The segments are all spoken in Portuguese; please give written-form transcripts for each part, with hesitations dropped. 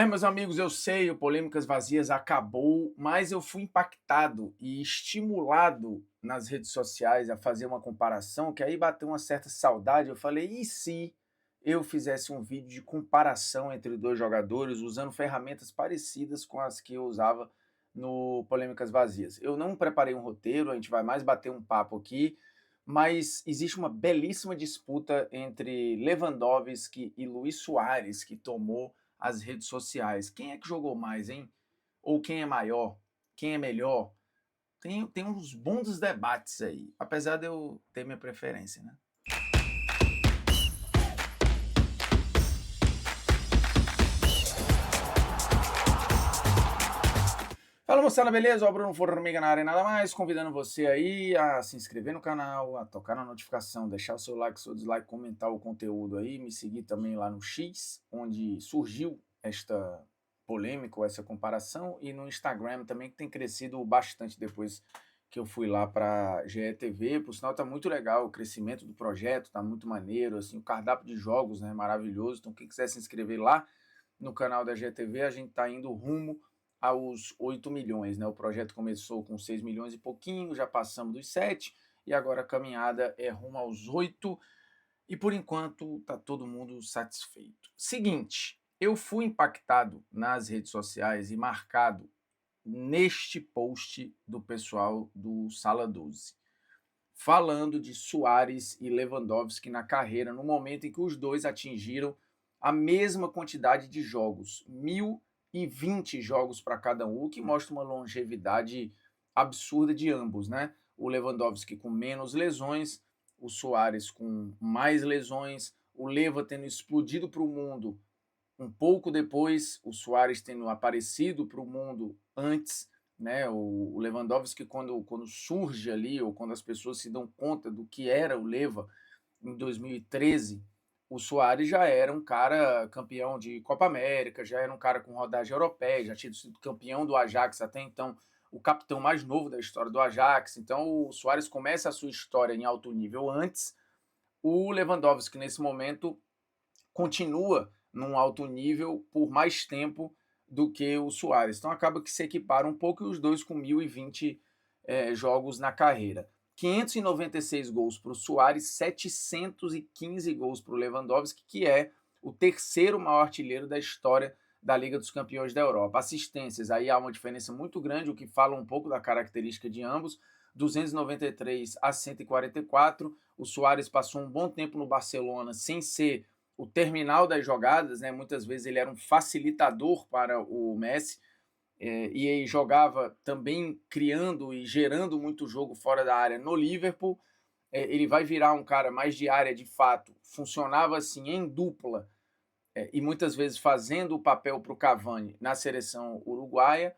Meus amigos, eu sei, o Polêmicas Vazias acabou, mas eu fui impactado e estimulado nas redes sociais a fazer uma comparação, que aí bateu uma certa saudade. Eu falei, e se eu fizesse um vídeo de comparação entre dois jogadores usando ferramentas parecidas com as que eu usava no Polêmicas Vazias? Eu não preparei um roteiro, a gente vai mais bater um papo aqui, mas existe uma belíssima disputa entre Lewandowski e Luis Soares, que tomou as redes sociais. Quem é que jogou mais, hein? Ou quem é maior? Quem é melhor? Tem uns bons debates aí, apesar de eu ter minha preferência, né? Fala moçada, beleza? O Bruno Formiga na área, nada mais, convidando você aí a se inscrever no canal, a tocar na notificação, deixar o seu like, seu dislike, comentar o conteúdo aí, me seguir também lá no X, onde surgiu esta polêmica, ou essa comparação, e no Instagram também, que tem crescido bastante depois que eu fui lá para GETV. Por sinal, tá muito legal o crescimento do projeto, tá muito maneiro, assim, o cardápio de jogos, né, maravilhoso. Então, quem quiser se inscrever lá no canal da GETV, a gente tá indo rumo aos 8 milhões, né? O projeto começou com 6 milhões e pouquinho, já passamos dos 7, e agora a caminhada é rumo aos 8, e por enquanto tá todo mundo satisfeito. Seguinte, eu fui impactado nas redes sociais e marcado neste post do pessoal do Sala 12, falando de Soares e Lewandowski na carreira, no momento em que os dois atingiram a mesma quantidade de jogos, 1.020 jogos para cada um, o que mostra uma longevidade absurda de ambos, né? O Lewandowski com menos lesões, o Soares com mais lesões, o Leva tendo explodido para o mundo um pouco depois, o Soares tendo aparecido para o mundo antes, né? O Lewandowski, quando surge ali, ou quando as pessoas se dão conta do que era o Leva em 2013, o Soares já era um cara campeão de Copa América, já era um cara com rodagem europeia, já tinha sido campeão do Ajax até então, o capitão mais novo da história do Ajax. Então o Soares começa a sua história em alto nível antes. O Lewandowski, nesse momento, continua num alto nível por mais tempo do que o Soares. Então acaba que se equipara um pouco, e os dois com 1.020 jogos na carreira. 596 gols para o Soares, 715 gols para o Lewandowski, que é o terceiro maior artilheiro da história da Liga dos Campeões da Europa. Assistências, aí há uma diferença muito grande, o que fala um pouco da característica de ambos. 293 a 144. O Soares passou um bom tempo no Barcelona sem ser o terminal das jogadas, né? Muitas vezes ele era um facilitador para o Messi, e aí jogava também criando e gerando muito jogo fora da área no Liverpool. Ele vai virar um cara mais de área de fato, funcionava assim em dupla, e muitas vezes fazendo o papel para o Cavani na seleção uruguaia,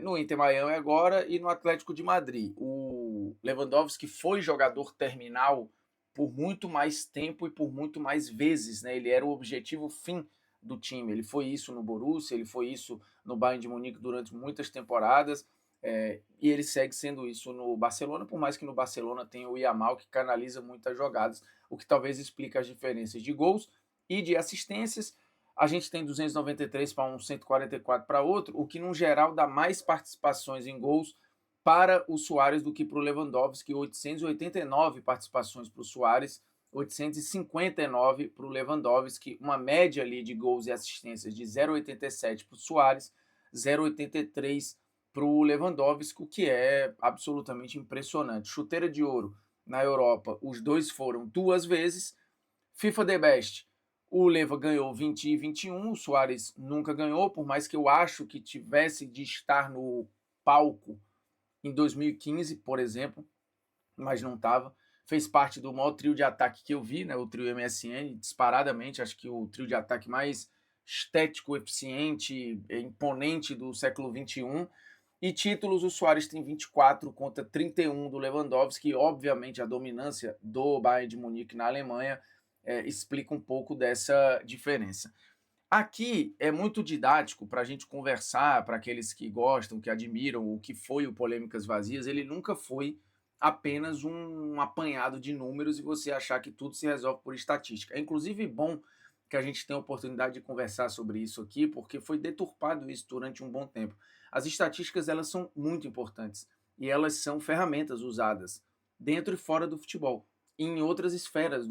no Inter Miami agora e no Atlético de Madrid. O Lewandowski foi jogador terminal por muito mais tempo e por muito mais vezes, né? Ele era o objetivo fim do time. Ele foi isso no Borussia, ele foi isso no Bayern de Munique durante muitas temporadas, e ele segue sendo isso no Barcelona, por mais que no Barcelona tenha o Yamal, que canaliza muitas jogadas, o que talvez explique as diferenças de gols e de assistências. A gente tem 293 para um, 144 para outro, o que no geral dá mais participações em gols para o Soares do que para o Lewandowski. 889 participações para o Soares, 859 para o Lewandowski, uma média ali de gols e assistências de 0,87 para o Soares, 0,83 para o Lewandowski, o que é absolutamente impressionante. Chuteira de ouro na Europa, os dois foram duas vezes. FIFA The Best, o Leva ganhou 20 e 21, o Soares nunca ganhou, por mais que eu acho que tivesse de estar no palco em 2015, por exemplo, mas não estava. Fez parte do maior trio de ataque que eu vi, né? O trio MSN, disparadamente, acho que o trio de ataque mais estético, eficiente, imponente do século XXI. E títulos, o Soares tem 24 contra 31 do Lewandowski, e obviamente a dominância do Bayern de Munique na Alemanha explica um pouco dessa diferença. Aqui é muito didático para a gente conversar, para aqueles que gostam, que admiram o que foi o Polêmicas Vazias. Ele nunca foi apenas um apanhado de números e você achar que tudo se resolve por estatística. É inclusive bom que a gente tem a oportunidade de conversar sobre isso aqui, porque foi deturpado isso durante um bom tempo. As estatísticas, elas são muito importantes e elas são ferramentas usadas dentro e fora do futebol, e em outras esferas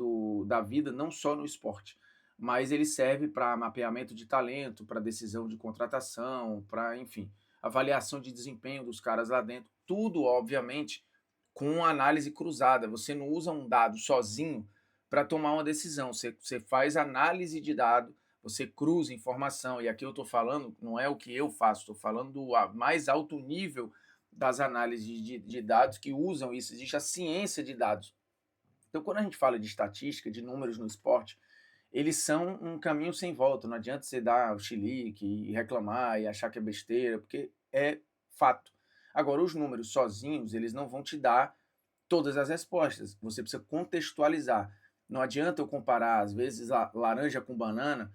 da vida, não só no esporte, mas ele serve para mapeamento de talento, para decisão de contratação, para, enfim, avaliação de desempenho dos caras lá dentro, tudo, obviamente, com análise cruzada. Você não usa um dado sozinho para tomar uma decisão, você faz análise de dado, você cruza informação, e aqui eu estou falando, não é o que eu faço, estou falando do mais alto nível das análises de dados que usam isso, existe a ciência de dados. Então, quando a gente fala de estatística, de números no esporte, eles são um caminho sem volta. Não adianta você dar o chilique e reclamar e achar que é besteira, porque é fato. Agora, os números sozinhos, eles não vão te dar todas as respostas. Você precisa contextualizar. Não adianta eu comparar, às vezes, a laranja com banana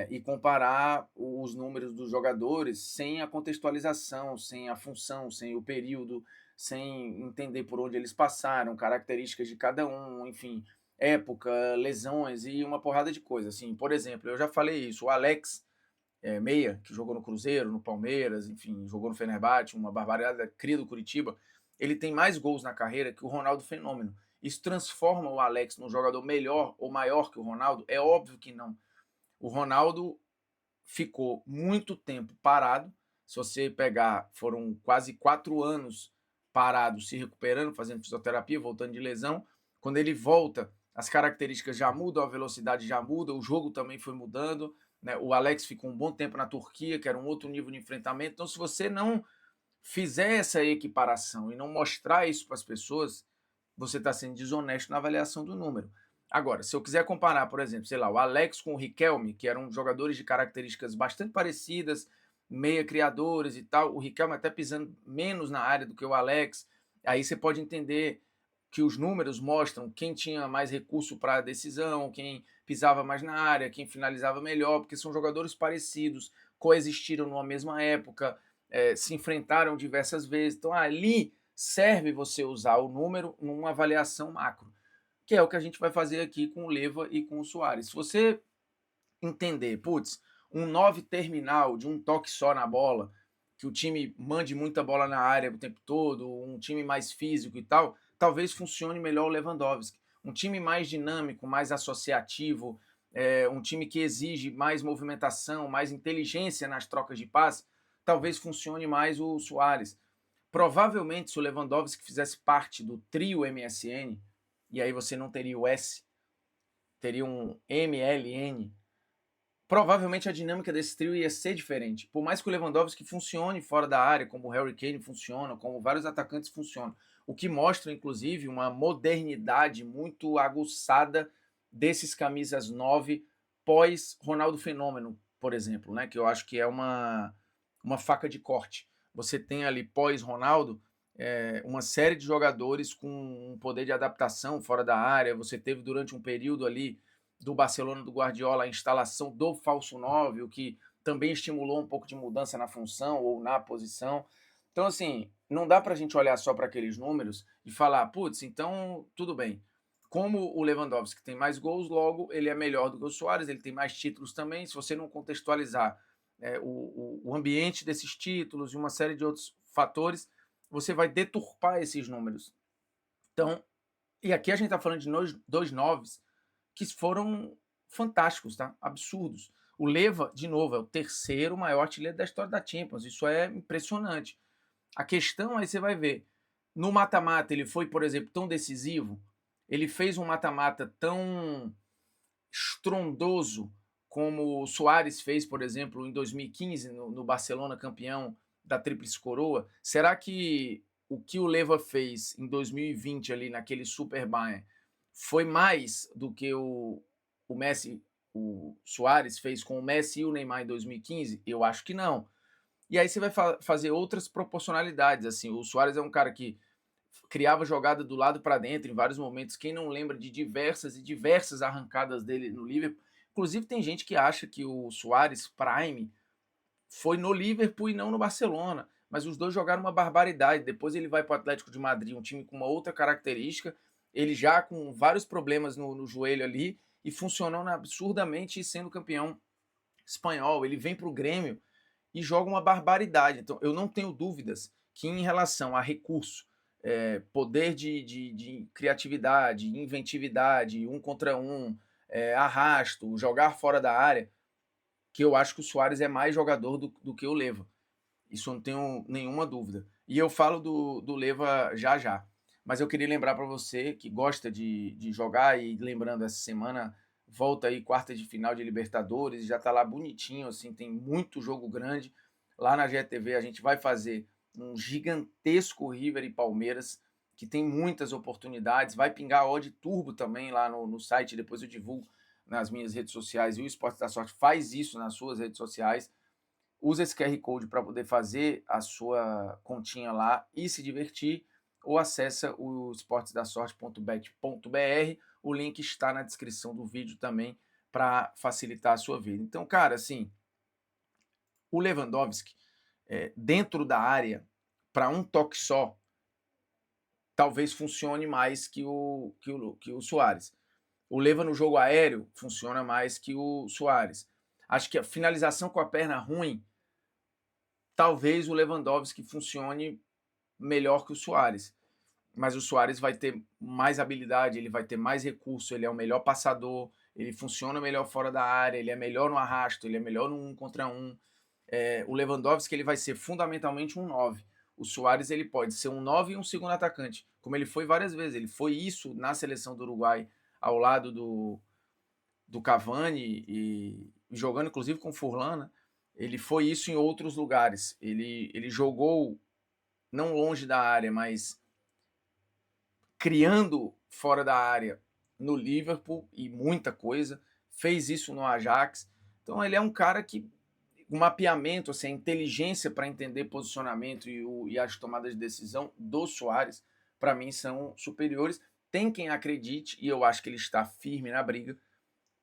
e comparar os números dos jogadores sem a contextualização, sem a função, sem o período, sem entender por onde eles passaram, características de cada um, enfim, época, lesões e uma porrada de coisas. Assim, por exemplo, eu já falei isso, o Alex Meia, que jogou no Cruzeiro, no Palmeiras, enfim, jogou no Fenerbahçe, uma barbaridade, cria do Curitiba, ele tem mais gols na carreira que o Ronaldo Fenômeno. Isso transforma o Alex num jogador melhor ou maior que o Ronaldo? É óbvio que não. O Ronaldo ficou muito tempo parado. Se você pegar, foram quase 4 anos parado, se recuperando, fazendo fisioterapia, voltando de lesão. Quando ele volta, as características já mudam, a velocidade já muda, o jogo também foi mudando. Né? O Alex ficou um bom tempo na Turquia, que era um outro nível de enfrentamento. Então, se você não fizer essa equiparação e não mostrar isso para as pessoas, você está sendo desonesto na avaliação do número. Agora, se eu quiser comparar, por exemplo, sei lá, o Alex com o Riquelme, que eram jogadores de características bastante parecidas, meia criadores e tal, o Riquelme até pisando menos na área do que o Alex, aí você pode entender que os números mostram quem tinha mais recurso para a decisão, quem pisava mais na área, quem finalizava melhor, porque são jogadores parecidos, coexistiram numa mesma época, se enfrentaram diversas vezes. Então ali serve você usar o número numa avaliação macro, que é o que a gente vai fazer aqui com o Leva e com o Suárez. Se você entender, putz, um 9 terminal de um toque só na bola, que o time mande muita bola na área o tempo todo, um time mais físico e tal, talvez funcione melhor o Lewandowski. Um time mais dinâmico, mais associativo, um time que exige mais movimentação, mais inteligência nas trocas de passe, talvez funcione mais o Suárez. Provavelmente, se o Lewandowski fizesse parte do trio MSN, e aí você não teria o S, teria um MLN, provavelmente a dinâmica desse trio ia ser diferente. Por mais que o Lewandowski funcione fora da área, como o Harry Kane funciona, como vários atacantes funcionam. O que mostra, inclusive, uma modernidade muito aguçada desses camisas 9 pós-Ronaldo Fenômeno, por exemplo, né? Que eu acho que é uma faca de corte. Você tem ali pós-Ronaldo uma série de jogadores com um poder de adaptação fora da área. Você teve durante um período ali do Barcelona do Guardiola a instalação do falso 9, o que também estimulou um pouco de mudança na função ou na posição. Então, assim, não dá para a gente olhar só para aqueles números e falar, putz, então tudo bem. Como o Lewandowski tem mais gols, logo ele é melhor do que o Suárez, ele tem mais títulos também. Se você não contextualizar o ambiente desses títulos e uma série de outros fatores, você vai deturpar esses números. Então, e aqui a gente está falando de dois noves que foram fantásticos, tá? Absurdos. O Leva, de novo, é o terceiro maior artilheiro da história da Champions. Isso é impressionante. A questão aí você vai ver. No mata-mata, ele foi, por exemplo, tão decisivo. Ele fez um mata-mata tão estrondoso como o Suárez fez, por exemplo, em 2015, no Barcelona, campeão da Tríplice Coroa. Será que o Leva fez em 2020 ali naquele Super Bayern foi mais do que o Messi, o Suárez fez com o Messi e o Neymar em 2015? Eu acho que não. E aí você vai fazer outras proporcionalidades. Assim, o Suárez é um cara que criava jogada do lado para dentro em vários momentos. Quem não lembra de diversas e diversas arrancadas dele no Liverpool? Inclusive tem gente que acha que o Suárez Prime foi no Liverpool e não no Barcelona. Mas os dois jogaram uma barbaridade. Depois ele vai para o Atlético de Madrid, um time com uma outra característica, ele já com vários problemas no joelho ali, e funcionando absurdamente e sendo campeão espanhol. Ele vem para o Grêmio e joga uma barbaridade. Então, eu não tenho dúvidas que em relação a recurso, poder de criatividade, inventividade, um contra um, arrasto, jogar fora da área, que eu acho que o Suárez é mais jogador do que o Leva. Isso eu não tenho nenhuma dúvida. E eu falo do Leva já já. Mas eu queria lembrar para você que gosta de jogar, e lembrando, essa semana volta aí quarta de final de Libertadores, já tá lá bonitinho, assim, tem muito jogo grande. Lá na GTV a gente vai fazer um gigantesco River e Palmeiras, que tem muitas oportunidades. Vai pingar a odd turbo também lá no site, depois eu divulgo nas minhas redes sociais, e o Esporte da Sorte faz isso nas suas redes sociais. Usa esse QR Code para poder fazer a sua continha lá e se divertir, ou acessa o esportesdasorte.bet.br. O link está na descrição do vídeo também para facilitar a sua vida. Então, cara, assim, o Lewandowski, dentro da área, para um toque só, talvez funcione mais que o Suárez. O Leva no jogo aéreo funciona mais que o Suárez. Acho que a finalização com a perna ruim, talvez o Lewandowski funcione melhor que o Suárez. Mas o Suárez vai ter mais habilidade, ele vai ter mais recurso, ele é o melhor passador, ele funciona melhor fora da área, ele é melhor no arrasto, ele é melhor no 1 contra 1. O Lewandowski ele vai ser fundamentalmente um 9. O Suárez ele pode ser um 9 e um segundo atacante, como ele foi várias vezes. Ele foi isso na seleção do Uruguai, ao lado do Cavani, e jogando inclusive com o Furlan, né? Ele foi isso em outros lugares. Ele jogou não longe da área, mas criando fora da área no Liverpool, e muita coisa. Fez isso no Ajax. Então ele é um cara que o mapeamento, assim, a inteligência para entender posicionamento e as tomadas de decisão do Suárez, para mim, são superiores. Tem quem acredite, e eu acho que ele está firme na briga,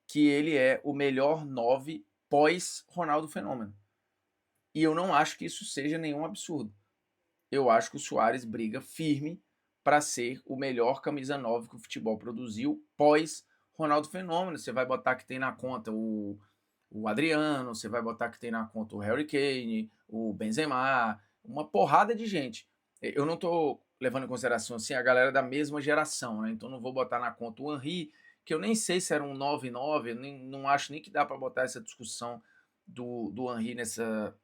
que ele é o melhor 9 pós Ronaldo Fenômeno. E eu não acho que isso seja nenhum absurdo. Eu acho que o Suárez briga firme para ser o melhor camisa 9 que o futebol produziu pós Ronaldo Fenômeno. Você vai botar que tem na conta o Adriano, você vai botar que tem na conta o Harry Kane, o Benzema, uma porrada de gente. Eu não estou levando em consideração assim a galera da mesma geração, né? Então não vou botar na conta o Henry, que eu nem sei se era um 9-9, não acho nem que dá para botar essa discussão do Henry nessa.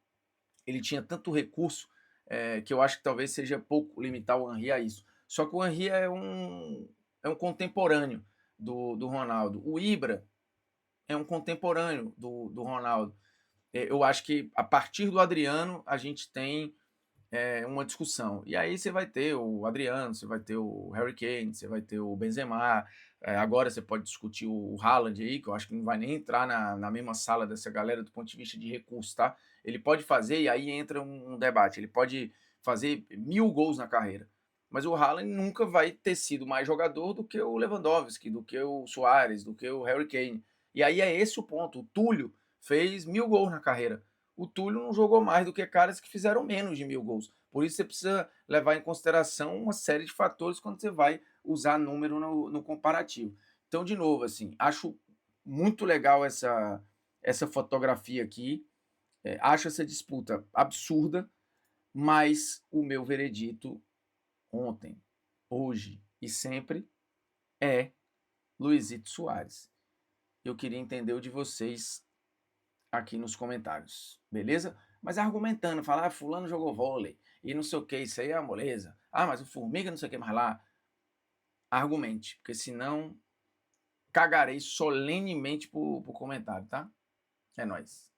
Ele tinha tanto recurso que eu acho que talvez seja pouco limitar o Henry a isso. Só que o Henry é um contemporâneo do Ronaldo. O Ibra é um contemporâneo do Ronaldo. Eu acho que a partir do Adriano a gente tem uma discussão. E aí você vai ter o Adriano, você vai ter o Harry Kane, você vai ter o Benzema. Agora você pode discutir o Haaland aí, que eu acho que não vai nem entrar na mesma sala dessa galera do ponto de vista de recurso, tá? Ele pode fazer, e aí entra um debate, ele pode fazer 1000 gols na carreira. Mas o Haaland nunca vai ter sido mais jogador do que o Lewandowski, do que o Suárez, do que o Harry Kane. E aí é esse o ponto. O Túlio fez 1000 gols na carreira. O Túlio não jogou mais do que caras que fizeram menos de 1000 gols. Por isso você precisa levar em consideração uma série de fatores quando você vai usar número no comparativo. Então, de novo, assim, acho muito legal essa fotografia aqui. Acho essa disputa absurda, mas o meu veredito ontem, hoje e sempre é Luizito Soares. Eu queria entender o de vocês aqui nos comentários, beleza? Mas argumentando, falar, fulano jogou vôlei, e não sei o que, isso aí é uma moleza. Mas o Formiga não sei o que mais lá. Argumente, porque senão cagarei solenemente pro comentário, tá? É nóis.